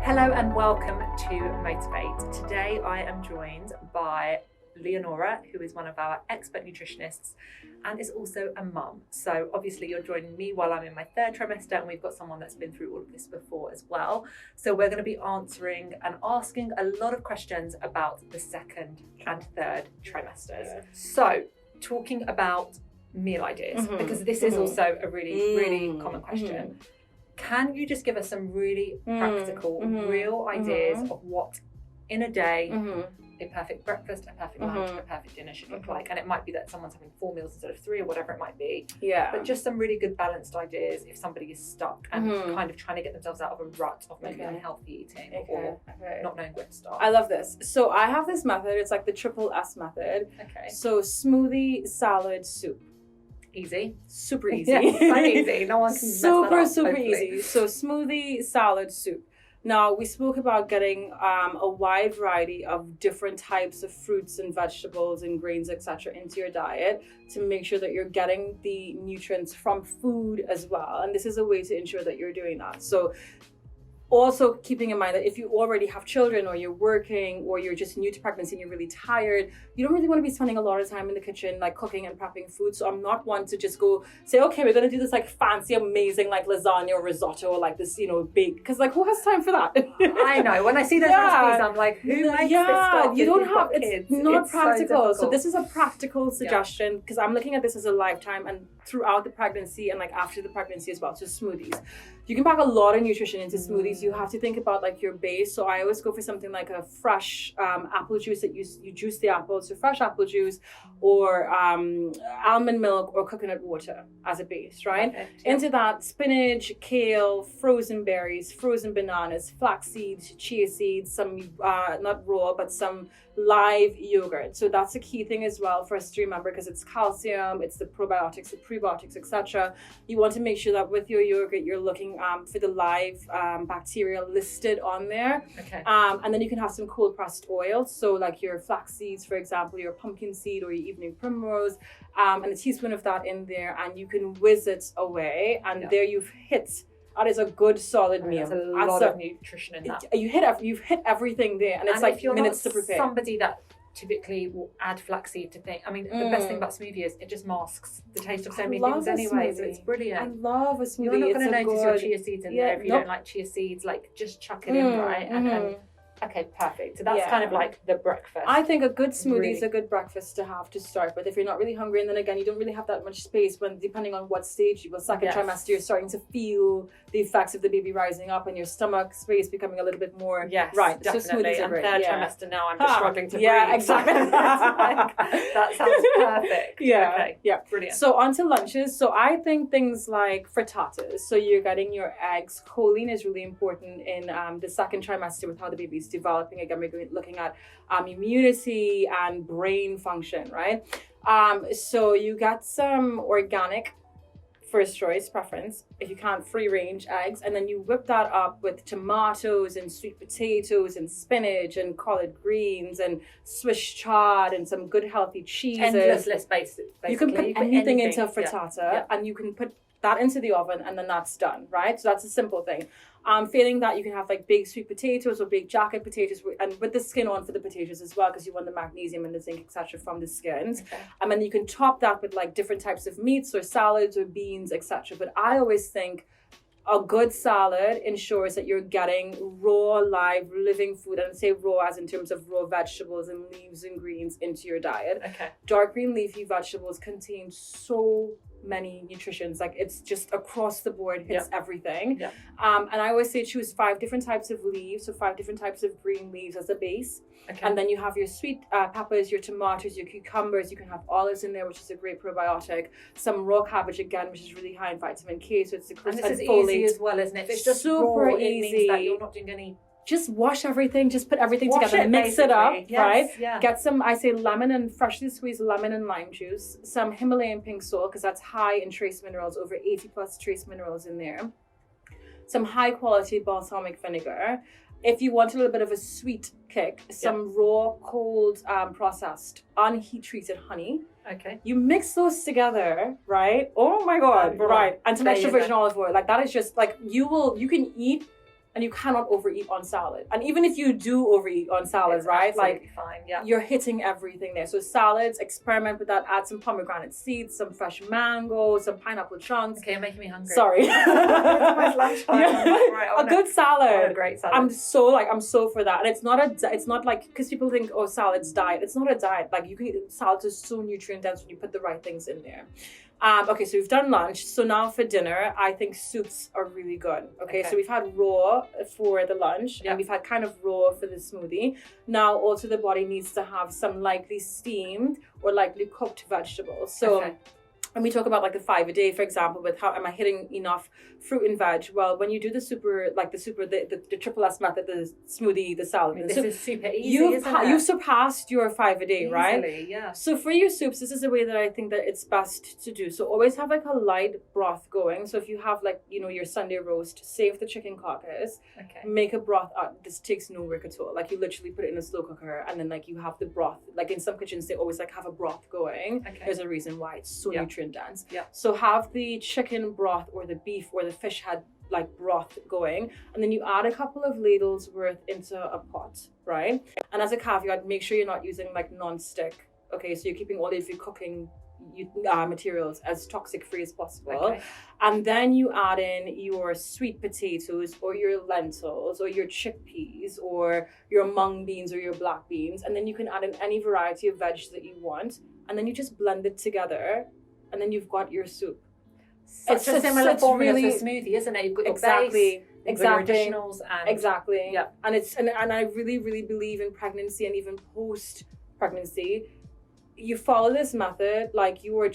Hello and welcome to Motivate. Today I am joined by Leonora, who is one of our expert nutritionists and is also a mum. So obviously you're joining me while I'm in my third trimester, and we've got someone that's been through all of this before as well. So we're going to be answering and asking a lot of questions about the second and third trimesters. Yeah. So talking about meal ideas, because this is also a really common question. Can you just give us some really practical, real ideas of what in a day a perfect breakfast, a perfect lunch, a perfect dinner should look like? And it might be that someone's having 4 meals instead of 3 or whatever it might be. Yeah. But just some really good balanced ideas if somebody is stuck and kind of trying to get themselves out of a rut of maybe unhealthy eating or not knowing where to start. I love this. So I have this method. It's like the triple S method. Okay. So smoothie, salad, soup. Easy. Super easy. Yeah, so easy. No one can mess that up, super hopefully. easy. So smoothie, salad, soup. Now, we spoke about getting a wide variety of different types of fruits and vegetables and grains, etc., into your diet to make sure that you're getting the nutrients from food as well. And this is a way to ensure that you're doing that. So also keeping in mind that if you already have children or you're working or you're just new to pregnancy and you're really tired, you don't really want to be spending a lot of time in the kitchen like cooking and prepping food. So I'm not one to just go say, okay, we're going to do this like fancy, amazing like lasagna or risotto or like this, bake. Because like who has time for that? I know. When I see those recipes, I'm like, who makes this stuff? You don't If you've have, got it's kids? not It's practical. So difficult. this is a practical suggestion because I'm looking at this as a lifetime and throughout the pregnancy and like after the pregnancy as well. So smoothies. You can pack a lot of nutrition into smoothies. You have to think about like your base. So I always go for something like a fresh apple juice that you juice the apples, so fresh apple juice or almond milk or coconut water as a base, right? Okay. Into that, spinach, kale, frozen berries, frozen bananas, flax seeds, chia seeds, some not raw, but some live yogurt. So that's a key thing as well for us to remember because it's calcium, it's the probiotics, the prebiotics, etc. You want to make sure that with your yogurt, you're looking for the live bacteria listed on there. Okay. And then you can have some cold pressed oils. So like your flax seeds, for example, your pumpkin seed or your evening primrose, and a teaspoon of that in there, and you can whiz it away. And there you've hit. That is a good solid meal. There's a lot of nutrition in that. You've hit everything there, and it's like if you're minutes not to prepare. Somebody that typically will add flaxseed to things. I mean, the best thing about smoothie is it just masks the taste of so many things anyway. So it's brilliant. I love a smoothie. You're not going to notice your good... chia seeds in there if you don't like chia seeds. Like just chuck it in, right? And okay, perfect. So that's kind of like the breakfast. I think a good smoothie is a good breakfast to have to start with. If you're not really hungry, and then again, you don't really have that much space when, depending on what stage you will, second trimester, you're starting to feel the effects of the baby rising up and your stomach space becoming a little bit more. Yes, right. Definitely. So smoothies are and great. third trimester now, I'm just struggling to breathe. Yeah, exactly. That sounds perfect. Yeah. Okay. Yeah. Brilliant. So on to lunches. So I think things like frittatas. So you're getting your eggs. Choline is really important in the second trimester with how the baby's developing. Again, we're looking at immunity and brain function, right? So you get some organic first choice preference, if you can't, free range eggs, and then you whip that up with tomatoes and sweet potatoes and spinach and collard greens and Swiss chard and some good healtty cheeses. Endless list, basically. You can put anything into a frittata and you can put that into the oven and then that's done, right? So that's a simple thing. Failing that, you can have like baked sweet potatoes or baked jacket potatoes and with the skin on for the potatoes as well, because you want the magnesium and the zinc, etc., from the skins. Okay. And then you can top that with like different types of meats or salads or beans, etc. But I always think a good salad ensures that you're getting raw, live, living food, and I say raw as in terms of raw vegetables and leaves and greens into your diet. Okay. Dark green leafy vegetables contain so many nutritions, like it's just across the board, hits everything. And I always say choose 5 different types of leaves, so 5 different types of green leaves as a base. And then you have your sweet peppers, your tomatoes, your cucumbers. You can have olives in there, which is a great probiotic. Some raw cabbage again, which is really high in vitamin K, so it's and this is easy as well, isn't it? If it's just super raw, easy. it means that you're not doing any. Just wash everything, just put everything Wash together, it, mix it up, basically. Yes, right? yeah. Get some, I say lemon and freshly squeezed lemon and lime juice, some Himalayan pink salt, because that's high in trace minerals, over 80 plus trace minerals in there. Some high quality balsamic vinegar. If you want a little bit of a sweet kick, some raw, cold, processed, unheat treated honey. Okay. You mix those together, right? Oh my God, right. And some extra virgin olive oil. Like that is just like, you can eat and you cannot overeat on salad. And even if you do overeat on salad, It's right? absolutely fine. Yeah. You're hitting everything there. So salads, experiment with that. Add some pomegranate seeds, some fresh mango, some pineapple chunks. Okay, you're making me hungry. Sorry. It's almost lunchtime. Yeah. I'm like, right, A good salad. a great salad. I'm so for that. And it's not like, because people think, oh, salad's diet. It's not a diet. Like, you can eat salads are so nutrient dense when you put the right things in there. Okay, so we've done lunch. So now for dinner, I think soups are really good. Okay. So we've had raw for the lunch, and we've had kind of raw for the smoothie. Now also the body needs to have some likely steamed or likely cooked vegetables. So when we talk about like the 5 a day, for example, with how am I hitting enough fruit and veg? Well, when you do the triple S method, the smoothie, the salad, this is super easy, isn't it? You've surpassed your 5 a day, Easily, right? Yeah. So for your soups, this is a way that I think that it's best to do. So always have like a light broth going. So if you have like, you know, your Sunday roast, save the chicken carcass, make a broth out. This takes no work at all. Like you literally put it in a slow cooker, and then like you have the broth. Like in some kitchens, they always like have a broth going. There's a reason why. It's so nutrient dense. So have the chicken broth or the beef or the fish head like broth going, and then you add a couple of ladles worth into a pot, right? And as a caveat, make sure you're not using like non-stick. Okay, so you're keeping all of your cooking materials as toxic free as possible. And then you add in your sweet potatoes or your lentils or your chickpeas or your mung beans or your black beans, and then you can add in any variety of veg that you want, and then you just blend it together, and then you've got your soup. It's a similar formula to a smoothie, isn't it? You've got your base, your additionals, and and I really, really believe in pregnancy and even post pregnancy. You follow this method, like you're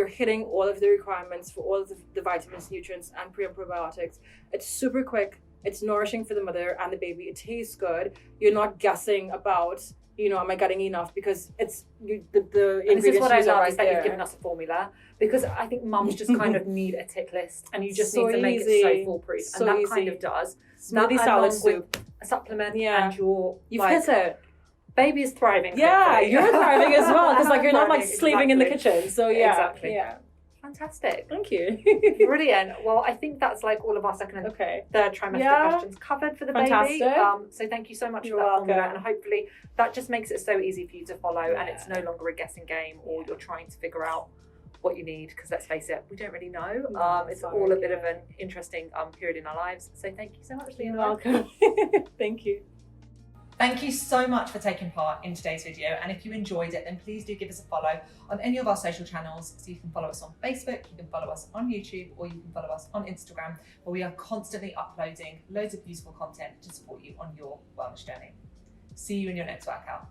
hitting all of the requirements for all of the vitamins, nutrients, and pre and probiotics. It's super quick. It's nourishing for the mother and the baby. It tastes good. You're not guessing about, you know, am I getting enough? Because it's the ingredients. This is what I love, right is that there. you've given us a formula, because I think mums just kind of need a tick list, and you just So need to make easy. it so foolproof, So and that easy. kind of does. Smoothie That salad along with soup. a supplement, and you've hit it. Baby is thriving. Yeah, hopefully. you're thriving as well, because like you're not like Thriving, slaving in the kitchen. So Exactly. yeah. Fantastic. Thank you. Brilliant. Well, I think that's like all of our second and third trimester questions covered for the baby. So thank you so much for that formula, and hopefully that just makes it so easy for you to follow, and it's no longer a guessing game, or you're trying to figure out what you need, because let's face it, we don't really know. It's all a bit of an interesting period in our lives. So thank you so much, Leonora. You're welcome. Thank you. Thank you so much for taking part in today's video, and if you enjoyed it, then please do give us a follow on any of our social channels. So you can follow us on Facebook, you can follow us on YouTube, or you can follow us on Instagram, where we are constantly uploading loads of useful content to support you on your wellness journey. See you in your next workout.